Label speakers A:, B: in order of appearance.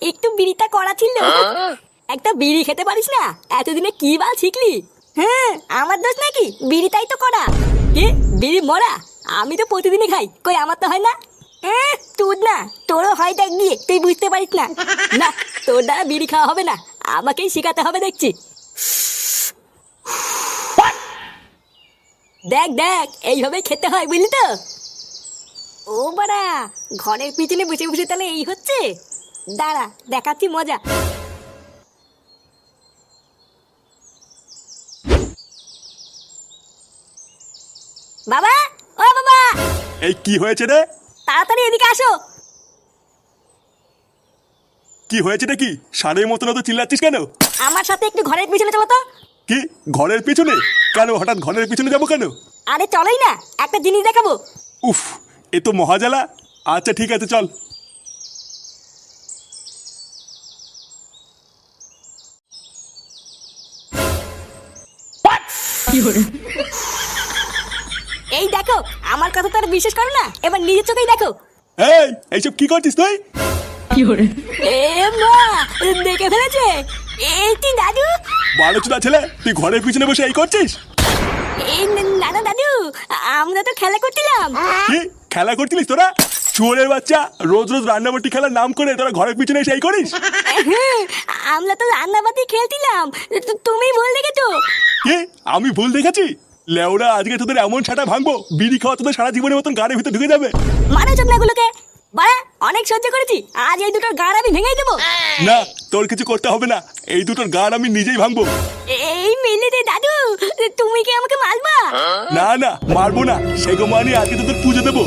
A: একটু বিড়িটা করা ছিল। একটা বিড়ি খেতে পারিস না? এতদিনে কি বাল শিখলি? হ্যাঁ, আমার দোষ নাকি? বিড়িটাই তো করা। কি বিড়ি মরা? আমি তো প্রতিদিনই খাই, কই আমার তো হয় না। তোর না, তোরও হয় দেখ গিয়ে, তুই বুঝতে পারিস না। না, তোর দ্বারা বিড়ি খাওয়া হবে না, আমাকেই শিখাতে হবে দেখছি। দেখ দেখ, এইভাবে খেতে হয় বুঝলি তো। ও বাড়া, ঘরের পিছনে বসে বসে তাহলে এই হচ্ছে। দাঁড়া, দেখাচ্ছি মজা। বাবা, ও বাবা,
B: এই কি হয়েছে রে?
A: তাড়াতাড়ি এদিকে আসো।
B: কি হয়েছে রে? কি ষাঁড়ের মতন তো চিল্লাচ্ছিস কেন?
A: আমার সাথে একটু ঘরের পিছনে চলো তো।
B: কি ঘরের পিছনে? কেন হঠাৎ ঘরের পিছনে যাবো কেন?
A: আরে চলোই না, একটা জিনিস দেখাবো।
B: উফ, এ তো মহাজালা। আচ্ছা ঠিক আছে চল।
A: এই দেখো, আমার কথা তো আর বিশ্বাস করো না, এবার নিজের চোখেই দেখো।
B: এই এইসব কি করছিস তুই?
A: এ মা, দেখে ফেলেছে। এই তুই দাদু?
B: বারো চুদা ছেলে, তুই ঘরের পিছনে বসে এই করছিস?
A: এই নানা দাদু, আমরা তো খেলা করছিলাম।
B: কি খেলা করছিলিস তোরা? চুয়োরের বাচ্চা, রোজ রোজ রান্নাবাটি খেলার নাম করে তোরা ঘরের পিছনে এসে এই করিস?
A: আমরা তো রান্নাবাতি খেলছিলাম, তুমি ভুল দেখেছো।
B: কি আমি ভুল দেখেছি? লেওরা, আজকে তোদের এমন ছাটা ভাঙবো, বিড়ি খাওয়া তোদের সারা জীবনের মতন গাড়ির ভিতরে ঢুকে যাবে।
A: মানো চোদনাগুলোকে, বাড়া অনেক সহ্য করেছি, আজ এই দুটোর গাড় আমি ভেঙেই দেবো।
B: না, তোর কিছু করতে হবে না, এই দুটোর গাড় আমি নিজেই ভাঙবো।
A: এই মিলিতে দাদু, তুমি কি আমাকে মারবা?
B: না না, মারবো না, সেগো মানি আজকে তোদের পুজো দেবো।